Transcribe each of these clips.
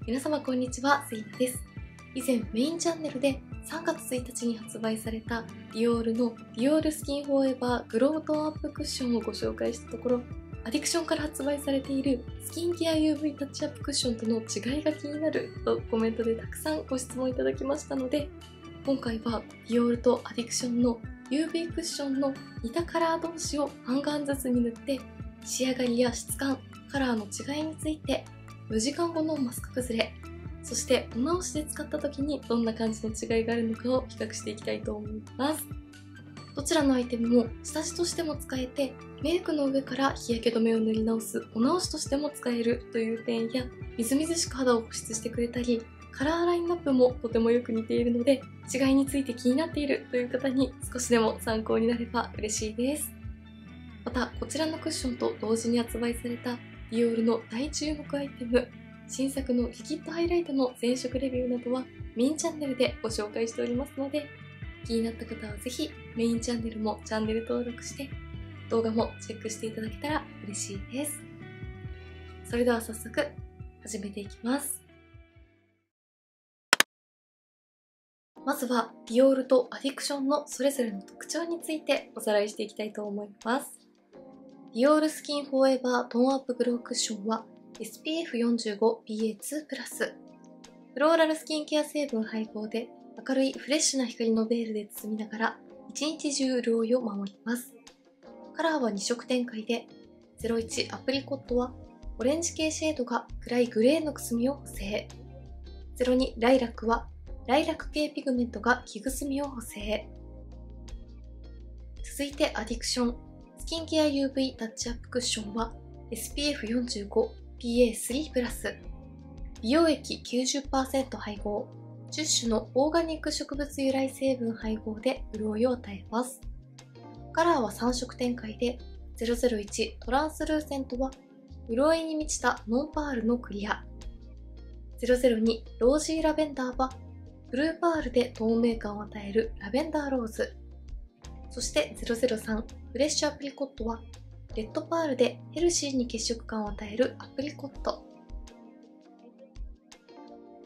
皆様こんにちは、セイナです。以前メインチャンネルで3月1日に発売されたディオールのディオールスキンフォーエバーグロートンアップクッションをご紹介したところ、アディクションから発売されているスキンケア UV タッチアップクッションとの違いが気になるとコメントでたくさんご質問いただきましたので、今回はディオールとアディクションの UV クッションの似たカラー同士を半眼ずつに塗って仕上がりや質感、カラーの違いについて4時間後のマスク崩れ、そしてお直しで使った時にどんな感じの違いがあるのかを比較していきたいと思います。どちらのアイテムも下地としても使えて、メイクの上から日焼け止めを塗り直すお直しとしても使えるという点や、みずみずしく肌を保湿してくれたり、カラーラインナップもとてもよく似ているので、違いについて気になっているという方に少しでも参考になれば嬉しいです。また、こちらのクッションと同時に発売されたディオールの大注目アイテム、新作のリキッドハイライトの前色レビューなどはメインチャンネルでご紹介しておりますので、気になった方はぜひメインチャンネルもチャンネル登録して動画もチェックしていただけたら嬉しいです。それでは早速始めていきます。まずはディオールとアディクションのそれぞれの特徴についておさらいしていきたいと思います。ディオールスキンフォーエバートーンアップグロークッションは SPF45PA2+フローラルスキンケア成分配合で明るいフレッシュな光のベールで包みながら一日中潤いを守ります。カラーは2色展開で、01アプリコットはオレンジ系シェードが暗いグレーのくすみを補正。02ライラックはライラック系ピグメントが木くすみを補正。続いてアディクション。スキンケア UV タッチアップクッションは SPF45PA3+美容液 90% 配合、10種のオーガニック植物由来成分配合で潤いを与えます。カラーは3色展開で、001トランスルーセントは潤いに満ちたノンパールのクリア。002ロージーラベンダーはブルーパールで透明感を与えるラベンダーローズ。そして003フレッシュアプリコットはレッドパールでヘルシーに血色感を与えるアプリコット。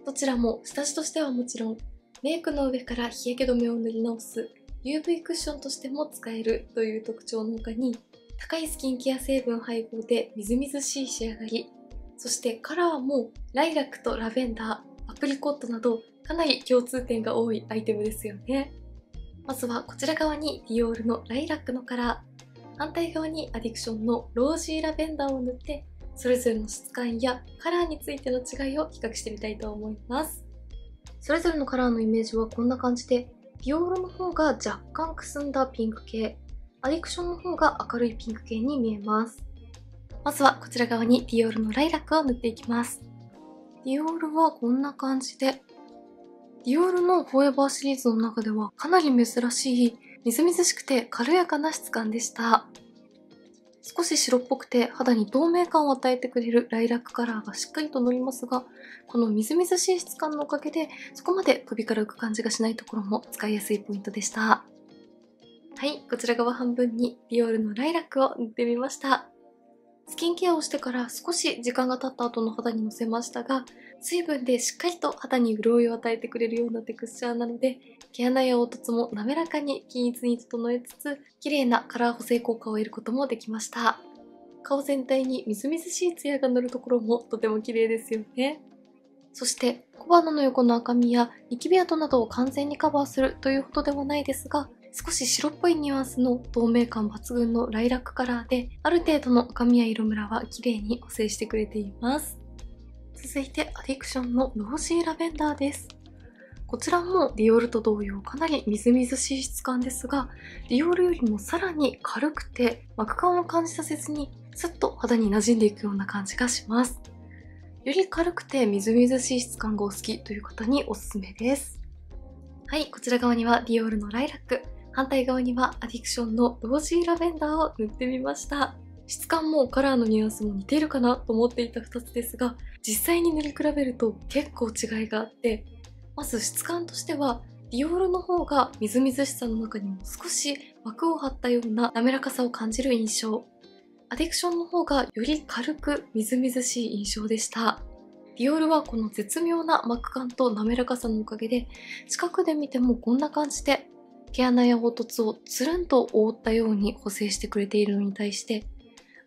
どちらも下地としてはもちろん、メイクの上から日焼け止めを塗り直す UV クッションとしても使えるという特徴の他に、高いスキンケア成分配合でみずみずしい仕上がり、そしてカラーもライラックとラベンダー、アプリコットなどかなり共通点が多いアイテムですよね。まずはこちら側にディオールのライラックのカラー、反対側にアディクションのロージーラベンダーを塗って、それぞれの質感やカラーについての違いを比較してみたいと思います。それぞれのカラーのイメージはこんな感じで、ディオールの方が若干くすんだピンク系、アディクションの方が明るいピンク系に見えます。まずはこちら側にディオールのライラックを塗っていきます。ディオールはこんな感じで、ディオールのフォーエバーシリーズの中ではかなり珍しいみずみずしくて軽やかな質感でした。少し白っぽくて肌に透明感を与えてくれるライラックカラーがしっかりと乗りますが、このみずみずしい質感のおかげでそこまで首から浮く感じがしないところも使いやすいポイントでした。はい、こちら側半分にディオールのライラックを塗ってみました。スキンケアをしてから少し時間が経った後の肌にのせましたが、水分でしっかりと肌に潤いを与えてくれるようなテクスチャーなので、毛穴や凹凸も滑らかに均一に整えつつ、綺麗なカラー補正効果を得ることもできました。顔全体にみずみずしいツヤが乗るところもとても綺麗ですよね。そして小鼻の横の赤みやニキビ跡などを完全にカバーするというほどではないですが、少し白っぽいニュアンスの透明感抜群のライラックカラーで、ある程度の赤みや色ムラは綺麗に補正してくれています。続いてアディクションのロージーラベンダーです。こちらもディオールと同様かなりみずみずしい質感ですが、ディオールよりもさらに軽くて膜感を感じさせずにスッと肌に馴染んでいくような感じがします。より軽くてみずみずしい質感がお好きという方におすすめです。はい、こちら側にはディオールのライラック、反対側にはアディクションのロージーラベンダーを塗ってみました。質感もカラーのニュアンスも似ているかなと思っていた2つですが、実際に塗り比べると結構違いがあって、まず質感としてはディオールの方がみずみずしさの中にも少し膜を張ったような滑らかさを感じる印象。アディクションの方がより軽くみずみずしい印象でした。ディオールはこの絶妙な膜感と滑らかさのおかげで、近くで見てもこんな感じで毛穴や凹凸をつるんと覆ったように補正してくれているのに対して、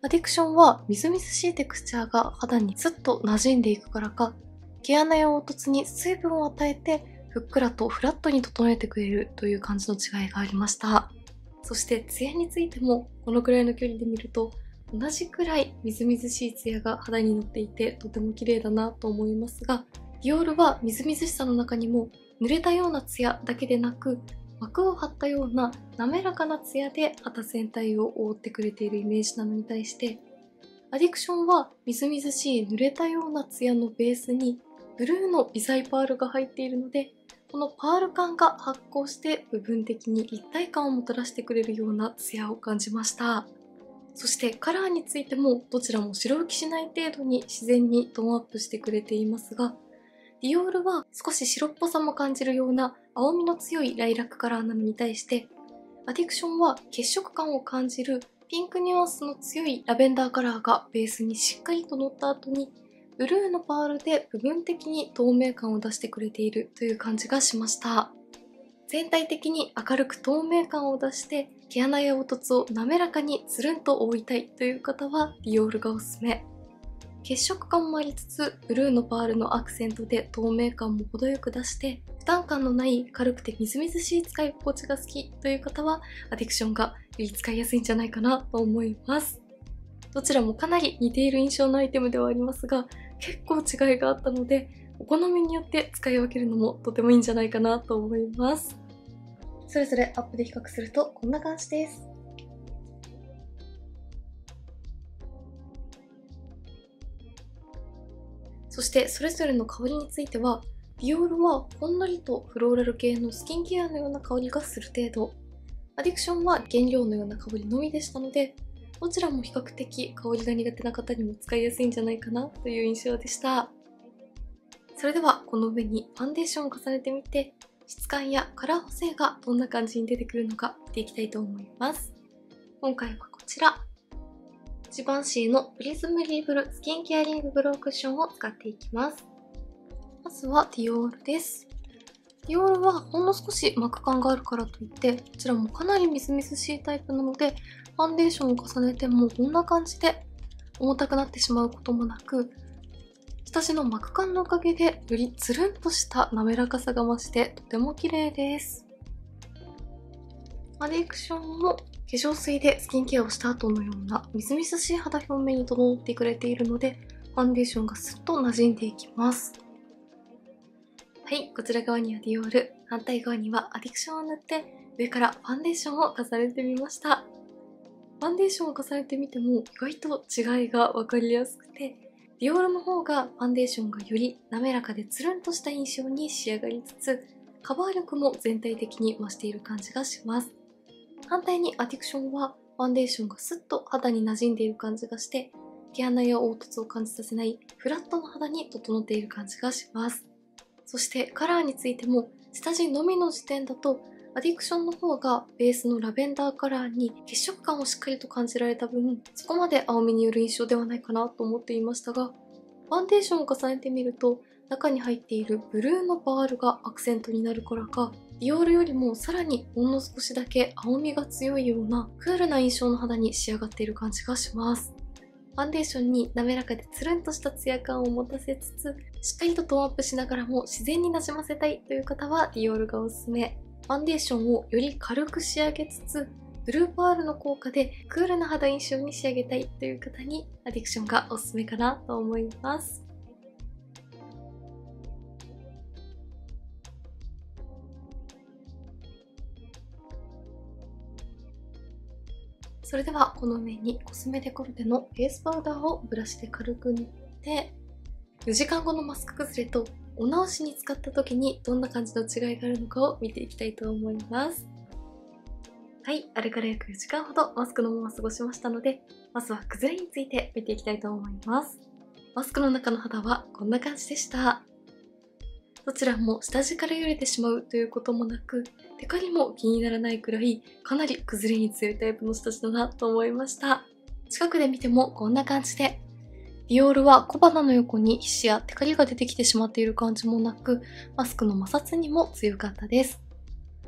アディクションはみずみずしいテクスチャーが肌にスッと馴染んでいくからか、毛穴や凹凸に水分を与えてふっくらとフラットに整えてくれるという感じの違いがありました。そしてツヤについてもこのくらいの距離で見ると同じくらいみずみずしいツヤが肌に乗っていてとても綺麗だなと思いますが、ディオールはみずみずしさの中にも濡れたようなツヤだけでなく、膜を張ったような滑らかなツヤで肌全体を覆ってくれているイメージなのに対して、アディクションはみずみずしい濡れたようなツヤのベースにブルーの微細パールが入っているので、このパール感が発光して部分的に立体感をもたらしてくれるようなツヤを感じました。そしてカラーについてもどちらも白浮きしない程度に自然にトーンアップしてくれていますが、ディオールは少し白っぽさも感じるような青みの強いライラックカラーなのに対して、アディクションは血色感を感じるピンクニュアンスの強いラベンダーカラーがベースにしっかりと乗った後に、ブルーのパールで部分的に透明感を出してくれているという感じがしました。全体的に明るく透明感を出して毛穴や凹凸を滑らかにつるんと覆いたいという方はディオールがおすすめ。血色感もありつつブルーのパールのアクセントで透明感も程よく出して負担感のない軽くてみずみずしい使い心地が好きという方はアディクションがより使いやすいんじゃないかなと思います。どちらもかなり似ている印象のアイテムではありますが、結構違いがあったのでお好みによって使い分けるのもとてもいいんじゃないかなと思います。それぞれアップで比較するとこんな感じです。そしてそれぞれの香りについては、ディオールはほんのりとフローラル系のスキンケアのような香りがする程度、アディクションは原料のような香りのみでしたので、どちらも比較的香りが苦手な方にも使いやすいんじゃないかなという印象でした。それではこの上にファンデーションを重ねてみて、質感やカラー補正がどんな感じに出てくるのか見ていきたいと思います。今回はこちら、ジバンシーのプリズムリーブルスキンケアリンググロークッションを使っていきます。まずはディオールです。ディオールはほんの少し膜感があるからといって、こちらもかなりみずみずしいタイプなので、ファンデーションを重ねてもこんな感じで重たくなってしまうこともなく、下地の膜感のおかげでよりつるんとした滑らかさが増してとても綺麗です。アディクションも化粧水でスキンケアをした後のようなみずみずしい肌表面に整ってくれているので、ファンデーションがスッと馴染んでいきます。はい、こちら側にはディオール、反対側にはアディクションを塗って上からファンデーションを重ねてみました。ファンデーションを重ねてみても意外と違いが分かりやすくて、ディオールの方がファンデーションがより滑らかでつるんとした印象に仕上がりつつ、カバー力も全体的に増している感じがします。反対にアディクションはファンデーションがスッと肌に馴染んでいる感じがして、毛穴や凹凸を感じさせないフラットな肌に整っている感じがします。そしてカラーについても下地のみの時点だとアディクションの方がベースのラベンダーカラーに血色感をしっかりと感じられた分、そこまで青みによる印象ではないかなと思っていましたが、ファンデーションを重ねてみると中に入っているブルーのパールがアクセントになるからか、ディオールよりもさらにほんの少しだけ青みが強いようなクールな印象の肌に仕上がっている感じがします。ファンデーションに滑らかでつるんとしたツヤ感を持たせつつ、しっかりとトーンアップしながらも自然になじませたいという方はディオールがおすすめ。ファンデーションをより軽く仕上げつつ、ブルーパールの効果でクールな肌印象に仕上げたいという方にアディクションがおすすめかなと思います。それではこの上にコスメデコルテのフェイスパウダーをブラシで軽く塗って、4時間後のマスク崩れとお直しに使った時にどんな感じの違いがあるのかを見ていきたいと思います。はい、あれから約4時間ほどマスクのまま過ごしましたので、まずは崩れについて見ていきたいと思います。マスクの中の肌はこんな感じでした。どちらも下地からよれてしまうということもなく、テカリも気にならないくらいかなり崩れに強いタイプの下地だなと思いました。近くで見てもこんな感じで、ディオールは小鼻の横に皮脂やテカリが出てきてしまっている感じもなく、マスクの摩擦にも強かったです。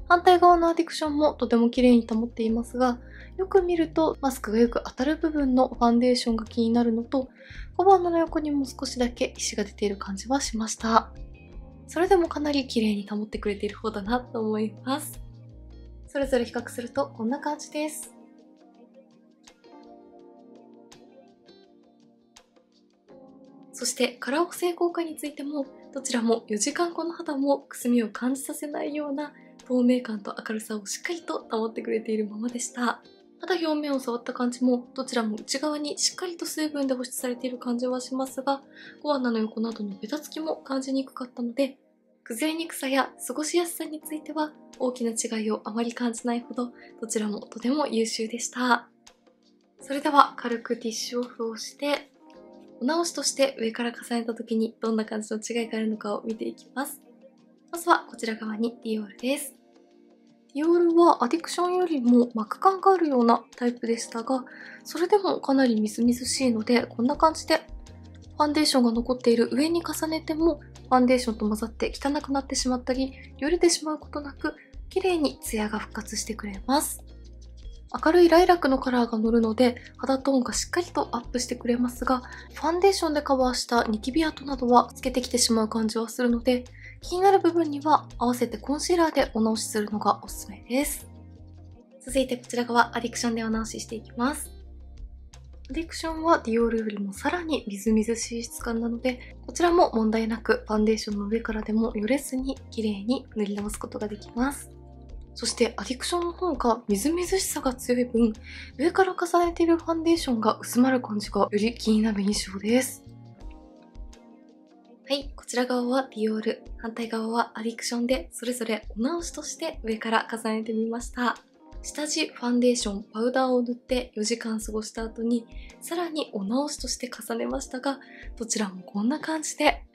反対側のアディクションもとても綺麗に保っていますが、よく見るとマスクがよく当たる部分のファンデーションが気になるのと、小鼻の横にも少しだけ皮脂が出ている感じはしました。それでもかなり綺麗に保ってくれている方だなと思います。それぞれ比較するとこんな感じです。そしてカラー補正効果についても、どちらも4時間後の肌もくすみを感じさせないような透明感と明るさをしっかりと保ってくれているままでした。肌表面を触った感じも、どちらも内側にしっかりと水分で保湿されている感じはしますが、小鼻の横などのベタつきも感じにくかったので、崩れにくさや過ごしやすさについては大きな違いをあまり感じないほど、どちらもとても優秀でした。それでは軽くティッシュオフをして、お直しとして上から重ねた時にどんな感じの違いがあるのかを見ていきます。まずはこちら側にディオールです。ディオールはアディクションよりも膜感があるようなタイプでしたが、それでもかなりみずみずしいので、こんな感じでファンデーションが残っている上に重ねてもファンデーションと混ざって汚くなってしまったり、よれてしまうことなく、綺麗にツヤが復活してくれます。明るいライラックのカラーが乗るので肌トーンがしっかりとアップしてくれますが、ファンデーションでカバーしたニキビ跡などは透けてきてしまう感じはするので、気になる部分には合わせてコンシーラーでお直しするのがおすすめです。続いてこちら側アディクションでお直ししていきます。アディクションはディオールよりもさらにみずみずしい質感なので、こちらも問題なくファンデーションの上からでもよれずに綺麗に塗り直すことができます。そしてアディクションの方がみずみずしさが強い分、上から重ねているファンデーションが薄まる感じがより気になる印象です。はい、こちら側はディオール、反対側はアディクションでそれぞれお直しとして上から重ねてみました。下地、ファンデーション、パウダーを塗って4時間過ごした後にさらにお直しとして重ねましたが、どちらもこんな感じで、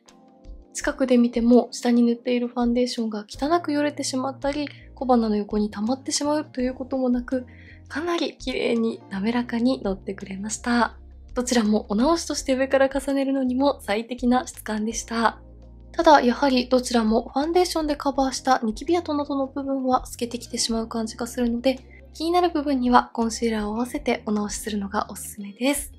近くで見ても下に塗っているファンデーションが汚くよれてしまったり、小鼻の横に溜まってしまうということもなく、かなり綺麗に滑らかに乗ってくれました。どちらもお直しとして上から重ねるのにも最適な質感でした。ただやはりどちらもファンデーションでカバーしたニキビ跡などの部分は透けてきてしまう感じがするので、気になる部分にはコンシーラーを合わせてお直しするのがおすすめです。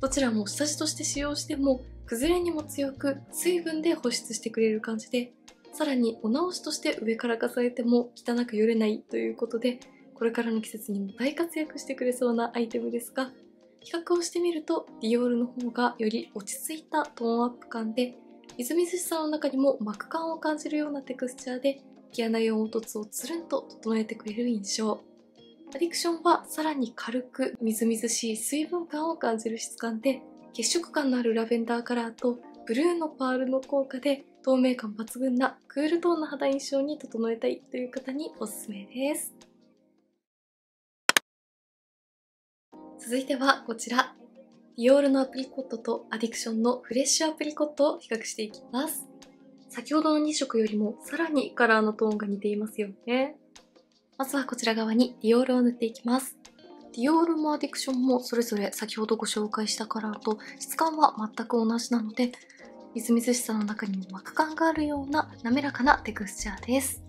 どちらも下地として使用しても崩れにも強く水分で保湿してくれる感じで、さらにお直しとして上から重ねても汚くよれないということで、これからの季節にも大活躍してくれそうなアイテムですが、比較をしてみるとディオールの方がより落ち着いたトーンアップ感で、みずみずしさの中にも膜感を感じるようなテクスチャーで、毛穴用凹凸をつるんと整えてくれる印象。アディクションはさらに軽くみずみずしい水分感を感じる質感で、血色感のあるラベンダーカラーとブルーのパールの効果で透明感抜群なクールトーンの肌印象に整えたいという方におすすめです。続いてはこちら。ディオールのアプリコットとアディクションのフレッシュアプリコットを比較していきます。先ほどの2色よりもさらにカラーのトーンが似ていますよね。まずはこちら側にディオールを塗っていきます。ディオールもアディクションもそれぞれ先ほどご紹介したカラーと質感は全く同じなので、みずみずしさの中にも膜感があるような滑らかなテクスチャーです。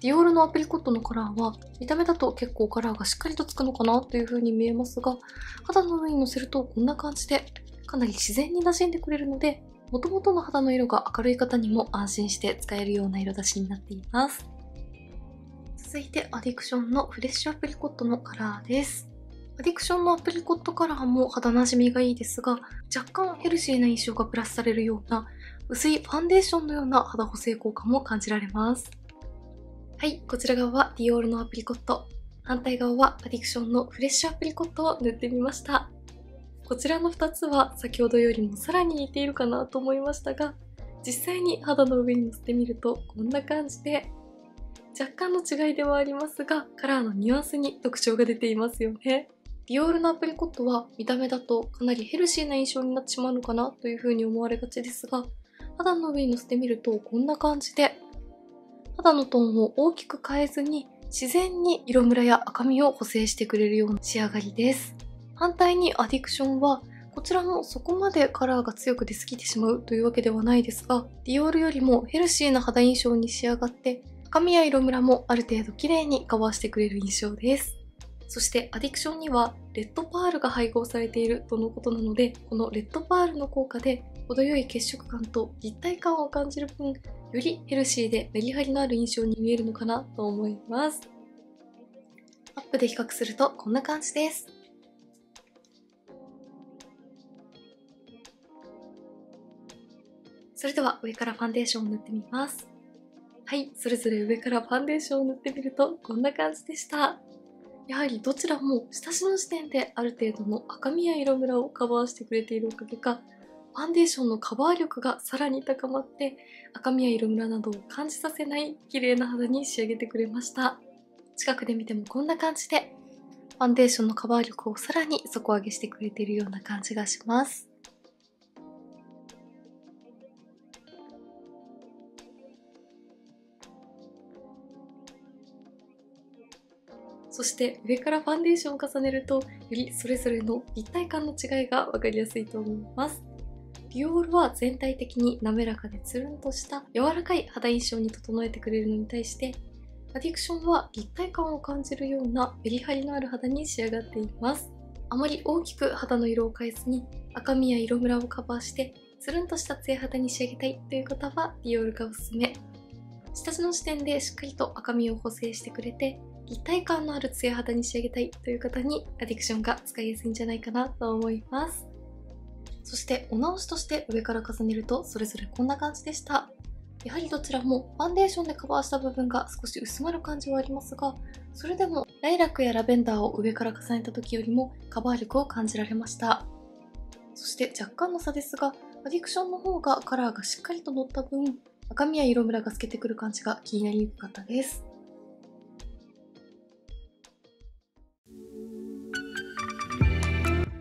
ディオールのアプリコットのカラーは見た目だと結構カラーがしっかりとつくのかなという風に見えますが、肌の上にのせるとこんな感じでかなり自然に馴染んでくれるので、元々の肌の色が明るい方にも安心して使えるような色出しになっています。続いてアディクションのフレッシュアプリコットのカラーです。アディクションのアプリコットカラーも肌なじみがいいですが、若干ヘルシーな印象がプラスされるような薄いファンデーションのような肌補正効果も感じられます。はい、こちら側はディオールのアプリコット、反対側はアディクションのフレッシュアプリコットを塗ってみました。こちらの2つは先ほどよりもさらに似ているかなと思いましたが、実際に肌の上にのせてみるとこんな感じで、若干の違いではありますが、カラーのニュアンスに特徴が出ていますよね。ディオールのアプリコットは見た目だとかなりヘルシーな印象になってしまうのかなという風に思われがちですが、肌の上にのせてみるとこんな感じで、肌のトーンを大きく変えずに自然に色ムラや赤みを補正してくれるような仕上がりです。反対にアディクションはこちらもそこまでカラーが強く出過ぎてしまうというわけではないですが、ディオールよりもヘルシーな肌印象に仕上がって、赤みや色ムラもある程度綺麗にカバーしてくれる印象です。そしてアディクションにはレッドパールが配合されているとのことなので、このレッドパールの効果で程よい血色感と立体感を感じる分、よりヘルシーでメリハリのある印象に見えるのかなと思います。アップで比較するとこんな感じです。それでは上からファンデーションを塗ってみます。はい、それぞれ上からファンデーションを塗ってみるとこんな感じでした。やはりどちらも下地の時点である程度の赤みや色ムラをカバーしてくれているおかげか、ファンデーションのカバー力がさらに高まって赤みや色ムラなどを感じさせない綺麗な肌に仕上げてくれました。近くで見てもこんな感じでファンデーションのカバー力をさらに底上げしてくれているような感じがします。そして上からファンデーションを重ねると、よりそれぞれの立体感の違いが分かりやすいと思います。ディオールは全体的に滑らかでつるんとした柔らかい肌印象に整えてくれるのに対して、アディクションは立体感を感じるようなメリハリのある肌に仕上がっています。あまり大きく肌の色を変えずに赤みや色ムラをカバーしてつるんとしたツヤ肌に仕上げたいという方はディオールがおすすめ。下地の時点でしっかりと赤みを補正してくれて立体感のあるツヤ肌に仕上げたいという方にアディクションが使いやすいんじゃないかなと思います。そしてお直しとして上から重ねるとそれぞれこんな感じでした。やはりどちらもファンデーションでカバーした部分が少し薄まる感じはありますが、それでもライラックやラベンダーを上から重ねた時よりもカバー力を感じられました。そして若干の差ですが、アディクションの方がカラーがしっかりと乗った分、赤みや色ムラが透けてくる感じが気になりにくかったです。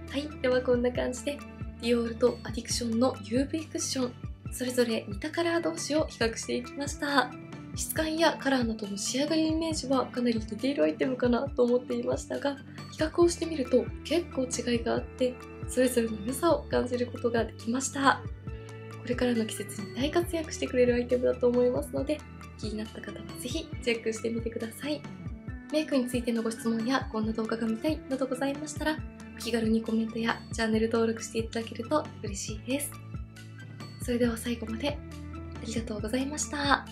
はい、ではこんな感じでディオールとアディクションの UV クッション、それぞれ似たカラー同士を比較していきました。質感やカラーなどの仕上がりイメージはかなり似ているアイテムかなと思っていましたが、比較をしてみると結構違いがあって、それぞれの良さを感じることができました。これからの季節に大活躍してくれるアイテムだと思いますので、気になった方はぜひチェックしてみてください。メイクについてのご質問やこんな動画が見たいなどございましたら、お気軽にコメントやチャンネル登録していただけると嬉しいです。それでは最後までありがとうございました。